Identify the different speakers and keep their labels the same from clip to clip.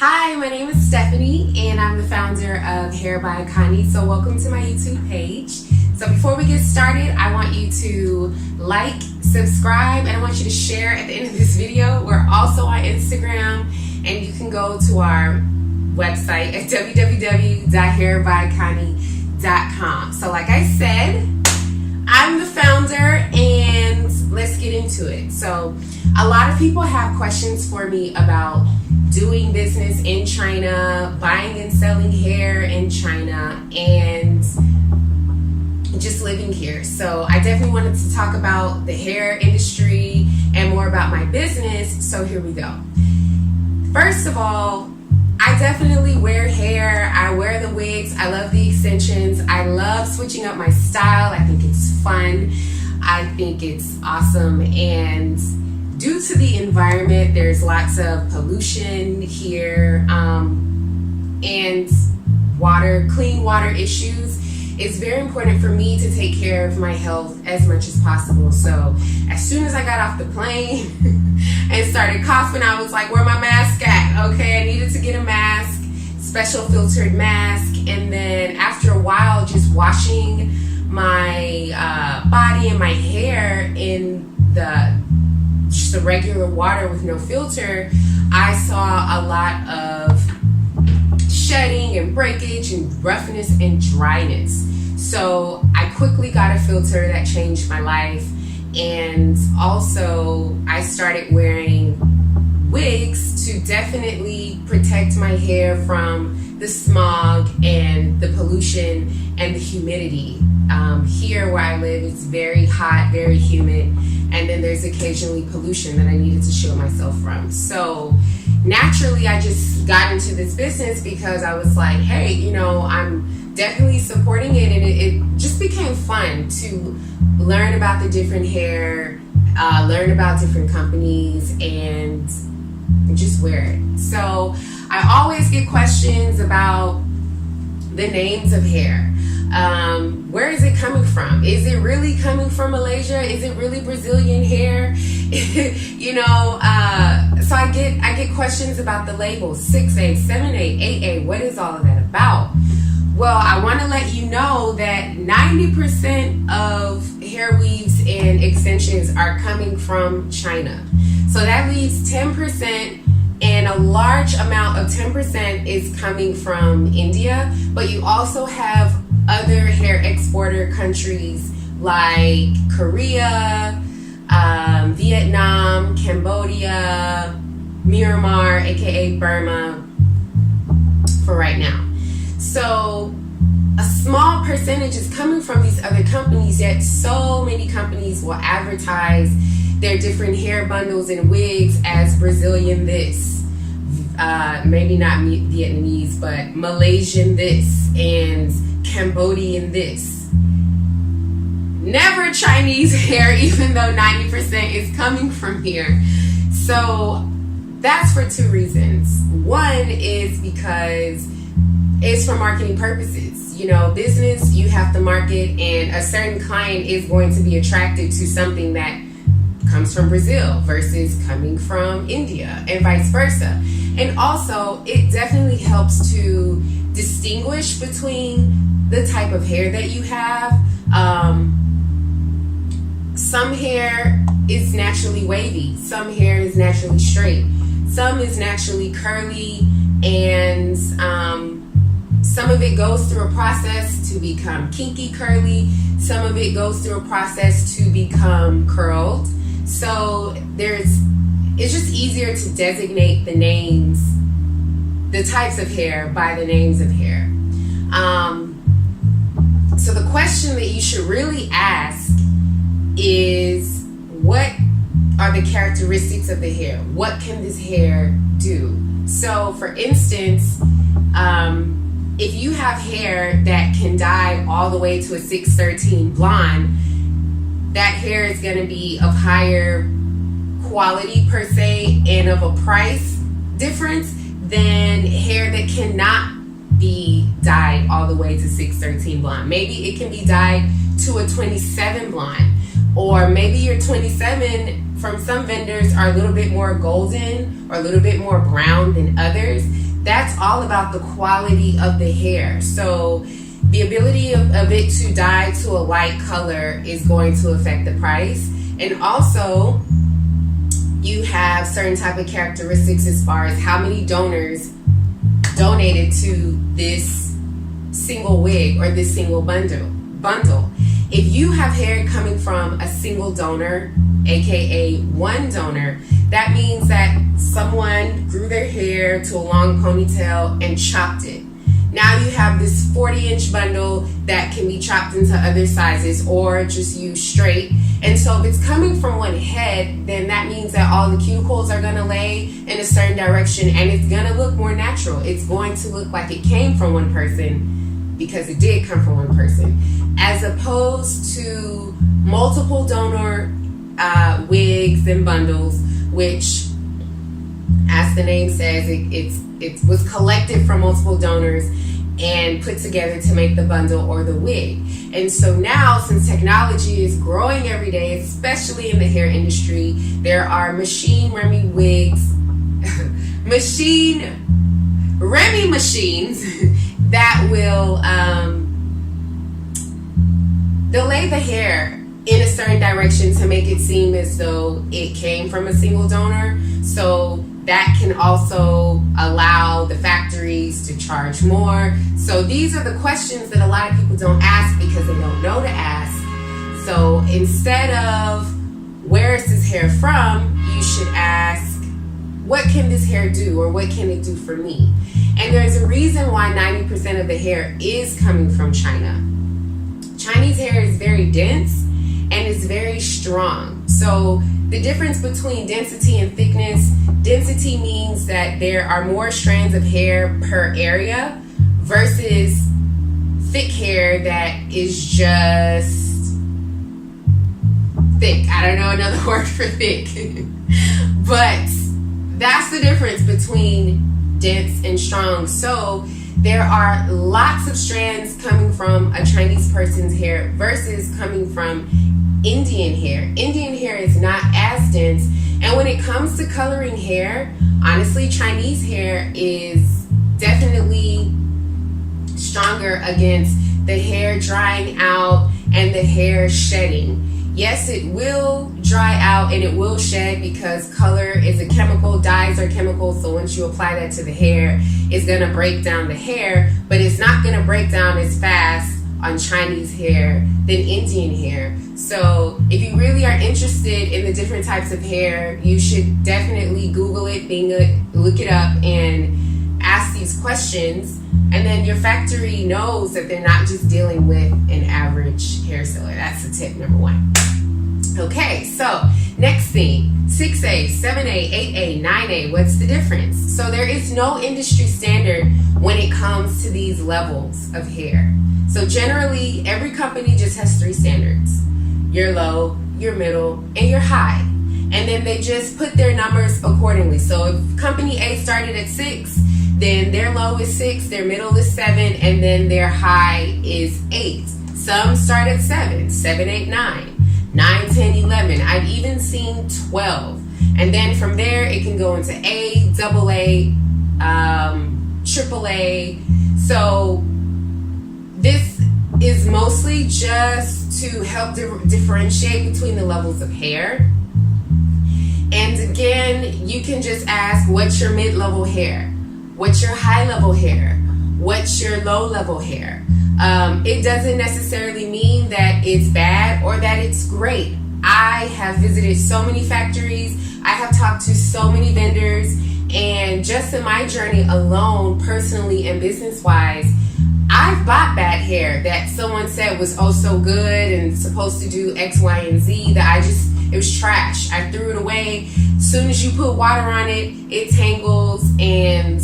Speaker 1: Hi, my name is Stephanie and I'm the founder of Hair by Akoni. So welcome to my YouTube page. So before we get started, I want you to like, subscribe, and I want you to share at the end of this video. We're also on Instagram and you can go to our website at www.hairbyakoni.com. So like I said, I'm the founder and let's get into it. So a lot of people have questions for me about doing business in China, buying and selling hair in China, and just living here. So I definitely wanted to talk about the hair industry and more about my business. So here we go. First of all, I definitely wear hair. I wear the wigs. I love the extensions. I love switching up my style. I think it's fun. I think it's awesome. And due to the environment, there's lots of pollution here and clean water issues. It's very important for me to take care of my health as much as possible. So as soon as I got off the plane and started coughing, I was like, where my mask at? Okay, I needed to get a mask, special filtered mask. And then after a while, just washing my body and my hair in just the regular water with no filter, I saw a lot of shedding and breakage and roughness and dryness. So I quickly got a filter that changed my life. And also I started wearing wigs to definitely protect my hair from the smog and the pollution and the humidity. Here where I live, it's very hot, very humid, and then there's occasionally pollution that I needed to shield myself from. So naturally, I just got into this business because I was like, hey, I'm definitely supporting it, and it just became fun to learn about the different hair, learn about different companies, and just wear it. So I always get questions about the names of hair. Where is it coming from? Is it really coming from Malaysia? Is it really Brazilian hair? So I get questions about the labels 6A, 7A, 8A. What is all of that about? Well, I want to let you know that 90% of hair weaves and extensions are coming from China. So that leaves 10%. And a large amount of 10% is coming from India, but you also have other hair exporter countries like Korea, Vietnam, Cambodia, Myanmar, aka Burma, for right now. So a small percentage is coming from these other companies, yet so many companies will advertise their different hair bundles and wigs as Brazilian this, maybe not Vietnamese, but Malaysian this, and Cambodian this. Never Chinese hair, even though 90% is coming from here. So that's for two reasons. One is because it's for marketing purposes. Business, you have to market, and a certain client is going to be attracted to something that comes from Brazil versus coming from India, and vice versa. And also, it definitely helps to distinguish between the type of hair that you have. Some hair is naturally wavy, some hair is naturally straight, some is naturally curly, and some of it goes through a process to become kinky curly, some of it goes through a process to become curled. So it's just easier to designate the names, the types of hair by the names of hair. So the question that you should really ask is, what are the characteristics of the hair? What can this hair do? So for instance, if you have hair that can dye all the way to a 613 blonde, that hair is going to be of higher quality per se and of a price difference than hair that cannot be dyed all the way to 613 blonde. Maybe it can be dyed to a 27 blonde, or maybe your 27 from some vendors are a little bit more golden or a little bit more brown than others. that's all about the quality of the hair. So the ability of it to dye to a light color is going to affect the price. And also, you have certain type of characteristics as far as how many donors donated to this single wig or this single bundle. If you have hair coming from a single donor, aka one donor, that means that someone grew their hair to a long ponytail and chopped it. Now you have this 40-inch bundle that can be chopped into other sizes or just used straight. And so if it's coming from one head, then that means that all the cuticles are going to lay in a certain direction, and it's going to look more natural. It's going to look like it came from one person because it did come from one person, as opposed to multiple donor wigs and bundles, which, as the name says, it was collected from multiple donors and put together to make the bundle or the wig. And so now, since technology is growing every day, especially in the hair industry, there are machine Remy wigs, Remy machines that will delay the hair in a certain direction to make it seem as though it came from a single donor. So that can also allow the factories to charge more. So these are the questions that a lot of people don't ask because they don't know to ask. So instead of where is this hair from, you should ask, what can this hair do, or what can it do for me? And there's a reason why 90% of the hair is coming from China. Chinese hair is very dense and it's very strong. So the difference between density and thickness, density means that there are more strands of hair per area versus thick hair that is just thick. I don't know another word for thick. But that's the difference between dense and strong. So there are lots of strands coming from a Chinese person's hair versus coming from Indian hair. Indian hair is not as dense, and when it comes to coloring hair, honestly, Chinese hair is definitely stronger against the hair drying out and the hair shedding. Yes, it will dry out and it will shed because color is a chemical, dyes are chemicals, so once you apply that to the hair, it's going to break down the hair, but it's not going to break down as fast on Chinese hair than Indian hair. So if you really are interested in the different types of hair, you should definitely Google it, look it up, and ask these questions. And then your factory knows that they're not just dealing with an average hair seller. That's the tip number one. Okay, so next thing, 6A, 7A, 8A, 9A, what's the difference? So there is no industry standard when it comes to these levels of hair. So generally, every company just has 3 standards: your low, your middle, and your high. And then they just put their numbers accordingly. So if company A started at 6, then their low is 6, their middle is 7, and then their high is 8. Some start at 7, 7, 8, 9, 9, 10, 11. I've even seen 12. And then from there, it can go into A, double A, triple A. So this is mostly just to help differentiate between the levels of hair. And again, you can just ask, what's your mid-level hair? What's your high-level hair? What's your low-level hair? It doesn't necessarily mean that it's bad or that it's great. I have visited so many factories. I have talked to so many vendors. And just in my journey alone, personally and business-wise, I've bought bad hair that someone said was oh so good and supposed to do X, Y, and Z that it was trash. I threw it away. As soon as you put water on it, it tangles, and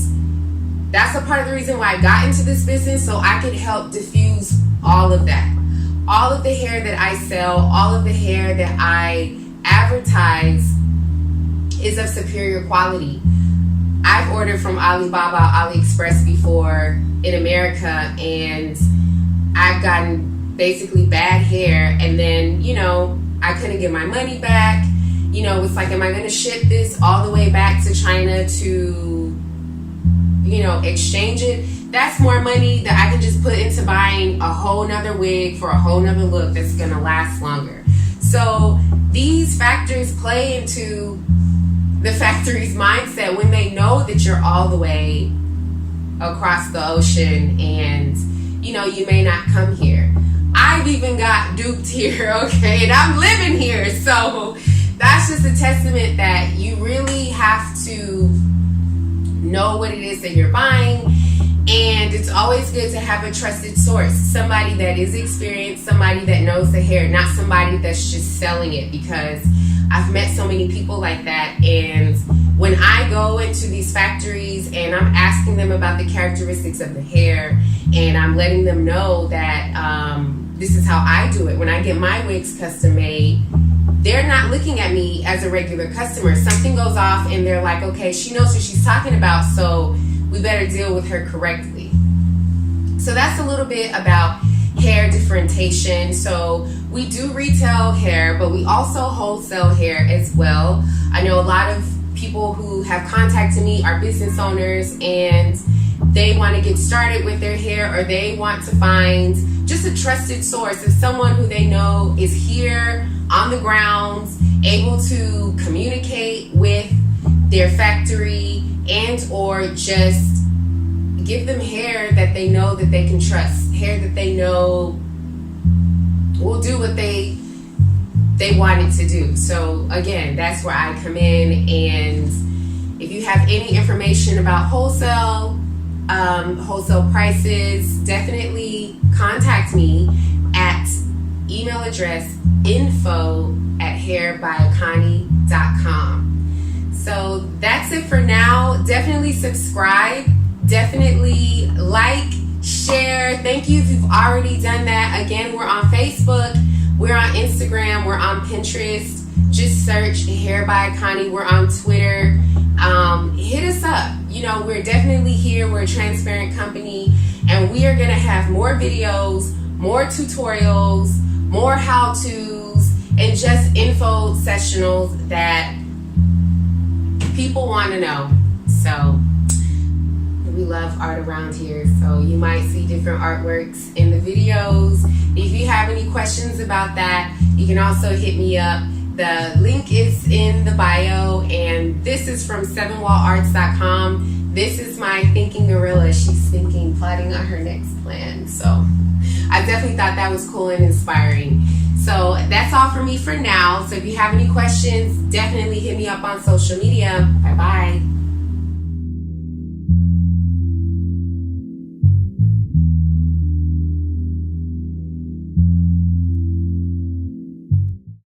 Speaker 1: that's a part of the reason why I got into this business, so I could help diffuse all of that. All of the hair that I sell, all of the hair that I advertise is of superior quality. I've ordered from Alibaba, AliExpress before in America, and I've gotten basically bad hair, and then, I couldn't get my money back. It's like, am I going to ship this all the way back to China to, exchange it, that's more money that I can just put into buying a whole nother wig for a whole nother look that's gonna last longer. So these factors play into the factory's mindset when they know that you're all the way across the ocean and you may not come here. I've even got duped here, okay, and I'm living here. So that's just a testament that you really have to know what it is that you're buying. And it's always good to have a trusted source, somebody that is experienced, somebody that knows the hair, not somebody that's just selling it, because I've met so many people like that. And when I go into these factories and I'm asking them about the characteristics of the hair, and I'm letting them know that this is how I do it. When I get my wigs custom made, they're not looking at me as a regular customer. Something goes off and they're like, okay, she knows what she's talking about, so we better deal with her correctly. So that's a little bit about hair differentiation. So we do retail hair, but we also wholesale hair as well. I know a lot of people who have contacted me are business owners, and they want to get started with their hair, or they want to find just a trusted source of someone who they know is here on the grounds, able to communicate with their factory, and or just give them hair that they know that they can trust, hair that they know will do what they want it to do. So again, that's where I come in. And if you have any information about wholesale prices, definitely contact me at email address info@hairbyakoni.com. So that's it for now. Definitely subscribe, definitely like, share. Thank you if you've already done that. Again, we're on Facebook, we're on Instagram, we're on Pinterest. Just search Hair by Akoni. We're on Twitter. Hit us up. We're definitely here. We're a transparent company, and we are going to have more videos, more tutorials, more how-tos, and just info sessionals that people want to know. So we love art around here, so you might see different artworks in the videos. If you have any questions about that, you can also hit me up. The link is in the bio, and this is from 7wallarts.com. This is my thinking gorilla. She's plotting on her next plan. So I definitely thought that was cool and inspiring. So that's all for me for now. So if you have any questions, definitely hit me up on social media. Bye-bye.